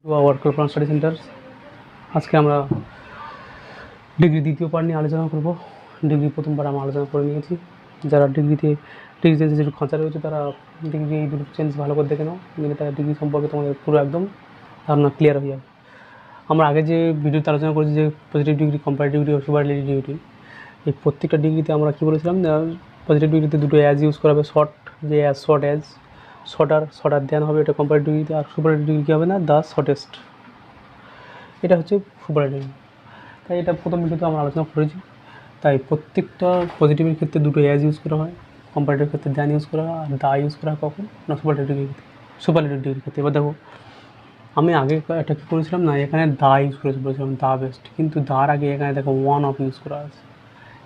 Hour কল্পনা study centre. আজকে আমরা degree দ্বিতীয় পার্ট নিয়ে আলোচনা করব। ডিগ্রি প্রথমবার আমরা আলোচনা করে নিয়েছি। যারা ডিগ্রি চেঞ্জেস একটু খাঁচা রয়েছে তারা ডিগ্রি এই দুটো চেঞ্জ ভালো করে দেখে নাও, কিন্তু তারা ডিগ্রি সম্পর্কে তোমাদের পুরো একদম ধারণা ক্লিয়ার হয়ে যাবে। আমরা আগে যে ভিডিওতে আলোচনা করেছি যে পজিটিভ ডিগ্রি, কম্পারেটিভ ডিগ্রি ও সুপারলেটিভ ডিগ্রি, এই প্রত্যেকটা ডিগ্রিতে আমরা কী বলেছিলাম, পজিটিভ ডিগ্রিতে দুটো অ্যাজ ইউজ করা হবে, শর্ট, যে অ্যাজ শর্ট অ্যাজ, শর্টার দেন হবে এটা কম্পারেটিভ ডিগ্রিতে। আর সুপারলেটিভ ডিগ্রি কী হবে না, দ্য শর্টেস্ট, এটা হচ্ছে সুপারলেটিভ। তাই এটা প্রথম ভিডিওতে আমরা আলোচনা করেছি। তাই প্রত্যেকটা পজিটিভের ক্ষেত্রে দুটো অ্যাজ ইউজ করা হয়, কম্পারেটিভ ক্ষেত্রে দ্যান ইউজ করা হয়, আর দা ইউজ করা হয় কখন না, সুপারলেটিভ ডিগ্রির ক্ষেত্রে। এবার দেখো, আমি আগে একটা কী করেছিলাম না, এখানে দা ইউজ বলেছিলাম দা বেস্ট, কিন্তু দার আগে এখানে দেখো ওয়ান অফ ইউজ করা আছে।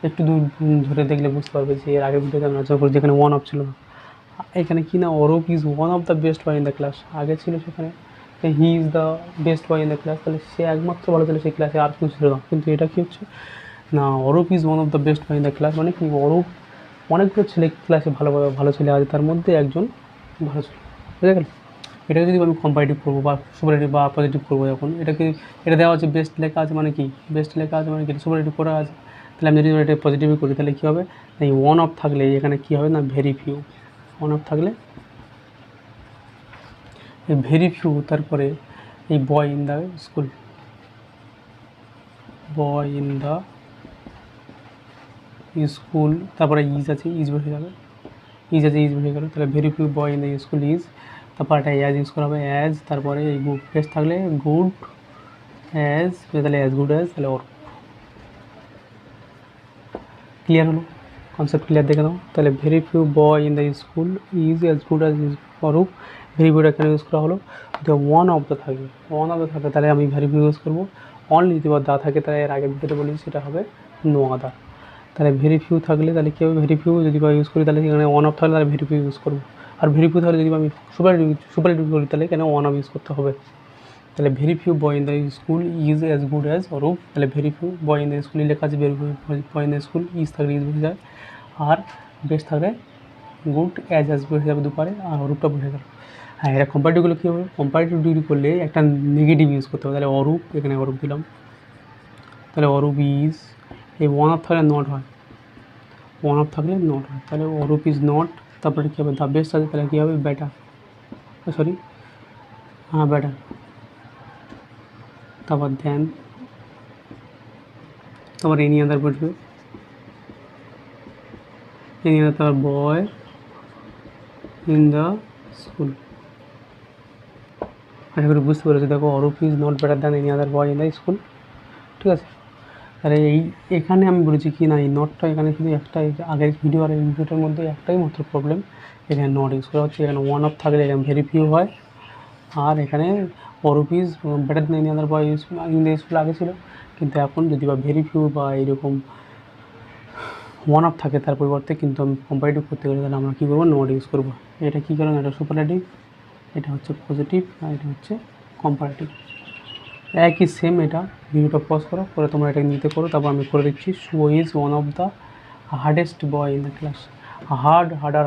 একটু দূর ধরে দেখলে বুঝতে পারবে যে এর আগের ভিডিওতে আমি আলোচনা করেছি যেখানে ওয়ান অফ ছিল না। এখানে কি না, Arup is one of the best boy in the class, আগে ছিল সেখানে he is the best boy in the class, তাহলে সে একমাত্র ভালো ছিল সেই ক্লাসে, আর কিছু ছিল না। কিন্তু এটা কী হচ্ছে না, Arup is one of the best boy in the class, মানে কি অরূপ অনেকগুলো ছেলে ক্লাসে ভালো ছেলে আছে, তার মধ্যে একজন ভালো ছিল, বুঝে গেল। এটাকে যদি আমি কম্পারেটিভ করবো বা সুপারলেটিভ বা পজিটিভ করবো, যখন এটা দেওয়া আছে বেস্ট লেখা আছে, মানে কি বেস্ট লেখা আছে মানে কি সুপারলেটিভ করা আছে, তাহলে আমি যদি এটা পজিটিভই করি তাহলে কী হবে, এই ওয়ান অফ থাকলে এখানে কী হবে না, ভেরি ফিউ, ওয়ান অফ থাকলে এই ভেরি ফিউ, তারপরে এই বয় in the school, boy in the school, তারপরে ইজ আছে, ইজ বসে যাবে, ইজ আছে, ইজ বসে গেল, তাহলে very few boy in the school is, তারপর একটা অ্যাজ ইউজ করা হবে অ্যাজ, তারপরে এই গুড বেস্ট থাকলে গুড অ্যাজ, তাহলে অ্যাজ গুড অ্যাজ, তাহলে ওর ক্লিয়ার হলো, কনসেপ্ট ক্লিয়ার দেখে নাও। তাহলে very few boy in the school is as good as Arup, very good এখানে ইউজ করা হলো। যদি ওয়ান অফ দ্য থাকে, তাহলে আমি ভেরি ফিউ ইউজ করবো। অনলি যদি দা থাকে, তাহলে এর আগের ভিডিওতে বলেছি সেটা হবে নো আদার। তাহলে ভেরি ফিউ থাকলে তাহলে কী হবে, ভেরি ফিউ যদি বা ইউজ করি তাহলে এখানে ওয়ান অফ থাকলে তাহলে ভেরি ফিউ ইউজ করবো। আর ভেরি ফিউ থাকলে যদি আমি সুপারলেটিভ করি তাহলে এখানে ওয়ান অফ ইউজ করতে হবে। তাহলে very few boy in the school is as good as Arup, তাহলে very few boy in the school লেখা আছে, very few boy in the school, is থাকলে ইজ বসে যায়, আর বেস্ট থাকলে গুড অ্যাজ বসে যাবে দুপারে, আর অরূপটা বসে গেল। হ্যাঁ, এটা কম্পারেটিভগুলো কী হবে, কম্পারেটিভ ডিগ্রি করলে একটা নেগেটিভ ইউজ করতে হবে। তাহলে অরূপ, এখানে অরূপ দিলাম, তাহলে অরূপ ইজ, এই ওয়ান অফ থাকলে নট হয়, ওয়ান অফ থাকলে নট হয়, তাহলে অরূপ ইজ নট, তারপরে কী হবে দ্য বেস্ট আছে, তাহলে কী হবে বেটার, সরি হ্যাঁ বেটার, তারপর দেন, তারপর এনি আদার বসবে, এনি আদার, তারপর বয় ইন দ্য স্কুল। আশা করি বুঝতে পেরেছি। দেখো Arup is not better than any other boy in the school, ঠিক আছে। তাহলে এখানে আমি বলেছি কি না, এই নটটা এখানে শুধু একটাই, আগের ভিডিও আর এই ভিডিওটার মধ্যে একটাই মাত্র প্রবলেম, এখানে নট ইউজ করা হচ্ছে। এখানে ওয়ান অফ থাকলে এখানে ভেরি ফিউ হয়, আর এখানে Arup is better than any other boy in the school আগে ছিল, কিন্তু এখন যদি বা ভেরি ফিউ বা এইরকম ওয়ান অফ থাকে তার পরিবর্তে কিন্তু আমি কম্পারেটিভ করতে গেলে তাহলে আমরা কী করবো, নট ইউজ করবো। এটা কী কারণ, এটা সুপারলেটিভ, এটা হচ্ছে পজিটিভ, আর এটা হচ্ছে কম্পারেটিভ, একই সেম। এটা ভিডিওটা পজ করো, করে তোমরা এটা নিতে করো, তারপর আমি করে দিচ্ছি। Shubho is one of the hardest boy in the class,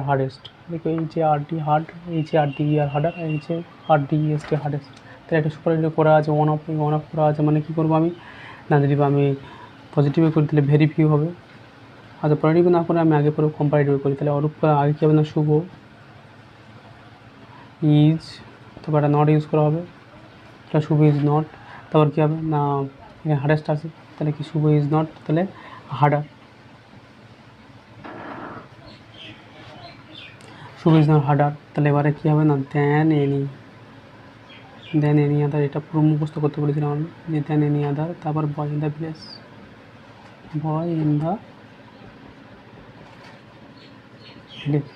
hardest, দেখো এই যে আর ডি হার্ড, এই যে আর ডি আর হার্ডার, এই যে আর ডি এস টি হার্ডেস্ট, তাহলে এটা সুপারলেটিভ করা আছে, ওয়ান অফ করা আছে, মানে কী করবো আমি না, যদি আমি পজিটিভে করি তাহলে ভেরি ফিউ হবে, আর পজিটিভ না করে আমি আগে পরে কম্পারেটিভ করি তাহলে অরূপ আগে কী হবে না, শুভ ইজ, তারপর একটা নট ইউজ করা হবে, এটা শুভ ইজ নট, তারপর কী হবে না, এখানে হার্ডেস্ট আছে, তাহলে কি শুভ ইজ নট, তাহলে হার্ডার, শুভ ইজ নট হার্ডার, তাহলে এবারে কী হবে না, দেন এনি আদার, এটা পুরো মুখস্থ করতে বলেছিলাম আমি, যে দেন এনি আদার, তারপর boy in the village, boy in the village,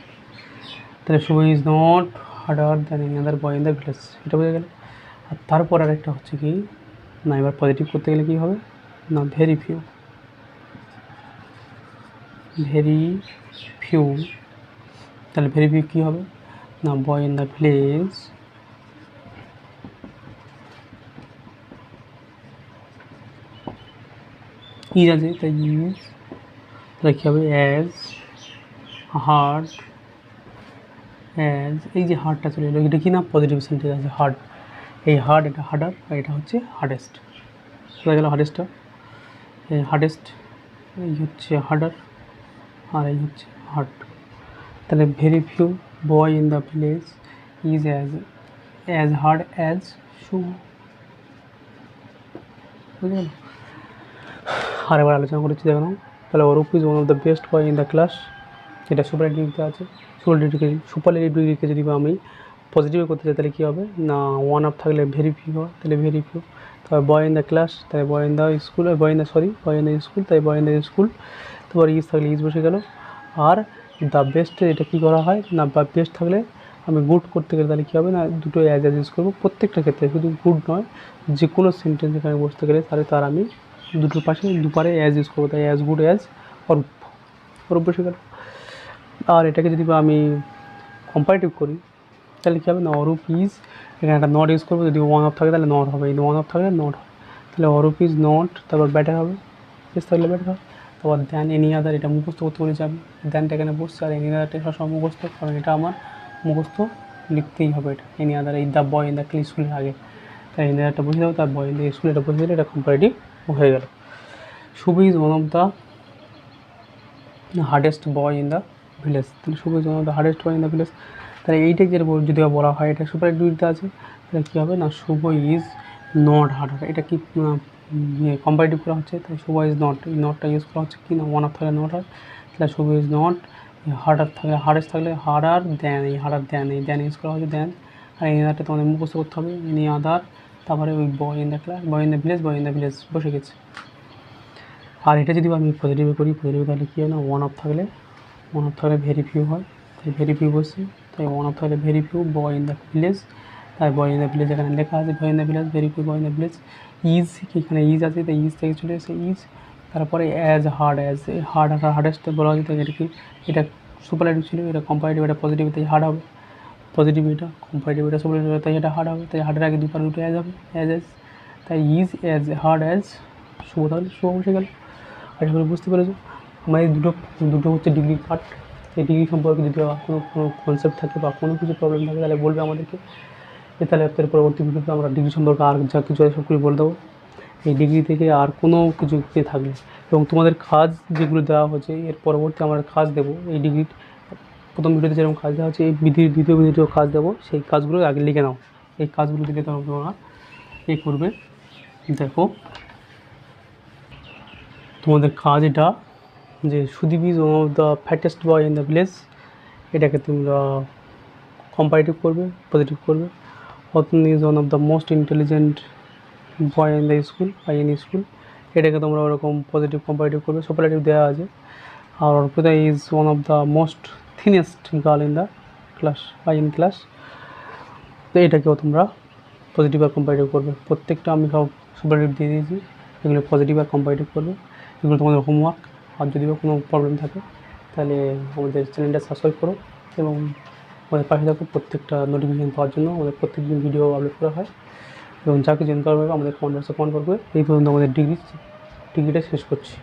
তাহলে Shubho is not harder than any other boy in the village, এটা বোঝা গেল। আর তারপর আরেকটা হচ্ছে কি না, এবার পজিটিভ করতে গেলে কী হবে না, ভেরি ফিউ, তাহলে ভেরি ফিউ কী হবে না, বয় ইন দ্য ভিলেজ, ইজ আছে তাই ইজ, তাহলে কী হবে অ্যাজ হার্ড অ্যাজ, এই যে হার্ডটা চলে এলো, এটা কি না পজিটিভ সেন্টেন্স আছে হার্ড, এই হার্ড, এটা হার্ডার, আর এটা হচ্ছে হার্ডেস্ট। বোঝা গেল হার্ডেস্টটা, এই হার্ডেস্ট, এই হচ্ছে হার্ডার, আর এই হচ্ছে হার্ড। তাহলে very few boy in the village is as hard as Shubho. বুঝে গেল? আর এবার আলোচনা করেছি দেখো। তাহলে Arup is one of the best boy in the class, এটা সুপারলেটিভতে আছে। সুপারলেটিভকে যদি আমি পজিটিভে করতে চাই তাহলে কী হবে না, ওয়ান আপ থাকলে ভেরি ফিউ হয়, তাহলে ভেরি ফিউ। তবে বয় ইন দ্য ক্লাস, তাই বয় in the school, boy in the school, তাই বয় ইন দ্য স্কুল। তারপর ইজ থাকলে ইজ বসে গেল। আর দ্য বেস্টে এটা কী করা হয় না, বা বেস্ট থাকলে আমি গুড করতে গেলে তাহলে কী হবে না, দুটো অ্যাজ ইউজ করবো প্রত্যেকটা ক্ষেত্রে, শুধু গুড নয়, যে কোনো সেন্টেন্স এখানে বসতে গেলে তাহলে তার আমি দুটোর পাশে দুপারে অ্যাজ ইউজ করবো, তাই as good as Arup, Arup বসে গেল। আর এটাকে যদি আমি কম্পারেটিভ করি তাহলে কী হবে না, অরূপ ইজ, এখানে একটা নট ইউজ করবো, যদি ওয়ান অফ থাকে তাহলে নট হবে, ওয়ান অফ থাকলে নট হবে, তাহলে অরূপ ইজ নট, তারপর ব্যাটার হবে, বেশ থাকলে ব্যাটার হবে। তারপর দেন এনি আদার, এটা মুখস্থ করতে বলেছি আমি, দেনটা এখানে বসছে, আর এনি আদারটা সবসময় মুখস্থ, কারণ এটা আমার মুখস্থ লিখতেই হবে, এটা এনি আদার, এই দ্য বয় ইন দ্য স্কুলের আগে, তাই এনি আদারটা বসে যাবে, তার বয় ইন দ্য স্কুল এটা বসে দিলে এটা কম্পারেটিভ হয়ে গেল। Shubho is one of the hardest boy in the village, তাহলে Shubho is one of the hardest boy in the village. তাহলে এইটা যে যদি বলা হয় এটা সুপারলেটিভতে আছে, তাহলে কী হবে না, শুভ ইজ নট হার্ডার, এটা কি কম্পারেটিভ করা হচ্ছে, তাই শুভ ইজ নট, এই নটটা ইউজ করা হচ্ছে কি না, ওয়ান অফ থাকলে নট হয়, তাহলে শুভ ইজ নট, হার্ডার থাকলে হার্ডেস্ট থাকলে হার্ডার দেন, এই হার্ডার দেন, এই দেন ইউজ করা হচ্ছে দেন। আর এই আদারটা তোমাদের মুখস্থ করতে হবে, এনি আদার, তারপরে ওই বয় in the class, boy in the village, boy in the village বসে গেছে। আর এটা যদি আমি পজিটিভে করি, পজিটিভে তাহলে কী হয় না, ওয়ান অফ থাকলে ভেরি ফিউ হয়, তাই ভেরি ফিউ বসছে, তাই ওয়ান অফ থাকলে very few boy in the village, তাই বয় ইন দ্য ভিলেজ এখানে লেখা আছে, বয় in the village, very few boy in the village. Is, এখানে ইজ আছে, তাই ইজ থেকে চলে এসে ইজ, তারপরে অ্যাজ হার্ড, অ্যাজ হার্ড আর হার্ডেস্ট বলা হয়েছে, তাই এটা কি, এটা সুপারলেটিভ ছিল, এটা কম্পারেটিভ, এটা পজিটিভ, তাই হার্ড হবে, পজিটিভ এটা কম্পারেটিভ, এটা সুপারলেটিভ, তাই এটা হার্ড হবে, তাই হার্ডের আগে দুটো অ্যাজ হবে, অ্যাজ, তাই ইজ অ্যাজ হার্ড অ্যাজ শুভ, তাহলে শুভ বসে গেল। আশা করি বুঝতে পেরেছো। আমার এই দুটো হচ্ছে ডিগ্রি পার্ট। এই ডিগ্রি সম্পর্কে যদি কোনো কনসেপ্ট থাকে বা কোনো কিছু প্রবলেম থাকে তাহলে বলবে আমাদেরকে, তাহলে আপনার পরবর্তী ভিডিওতে আমরা ডিগ্রি সম্পর্কে আর যা কিছু আছে সব কিছু বলে দেবো। এই ডিগ্রি থেকে আর কোনো কিছু থাকলে, এবং তোমাদের কাজ যেগুলো দেওয়া হচ্ছে এর পরবর্তী আমরা কাজ দেবো, এই ডিগ্রির প্রথম ভিডিওতে যেরকম কাজ দেওয়া হচ্ছে এই দ্বিতীয় ভিডিওতেও কাজ দেবো, সেই কাজগুলো আগে লিখে নাও। এই কাজগুলো দিলে তোমরা এই করবে। দেখো তোমাদের কাজ এটা, যে Sudip is one of the fattest boy in the village, এটাকে তোমরা কম্পারেটিভ করবে, পজিটিভ করবে। Atan is one of the most intelligent boy in the school, school, এটাকে তোমরা ওরকম পজিটিভ কম্পারেটিভ করবে, সুপারলেটিভ দেওয়া আছে। আর Arpita is one of the most thinnest girl in the class, in class, তো এটাকেও তোমরা পজিটিভ আর কম্পারেটিভ করবে। প্রত্যেকটা আমি সব সুপারলেটিভ দিয়ে দিয়েছি, এগুলো পজিটিভ আর কম্পারেটিভ করবে, এগুলো তোমাদের হোমওয়ার্ক। আর যদি কোনো প্রবলেম থাকে তাহলে আমাদের চ্যানেলটা সাবস্ক্রাইব করো এবং আমাদের পাশে থাকো। প্রত্যেকটা নোটিফিকেশান পাওয়ার জন্য আমাদের প্রত্যেকদিন ভিডিও আপলোড করা হয়, এবং যা কিছু জানতে পারবে আমাদের কমেন্ট বক্সে কমেন্ট করবে। এই পর্যন্ত আমাদের ডিগ্রিটা শেষ করছি।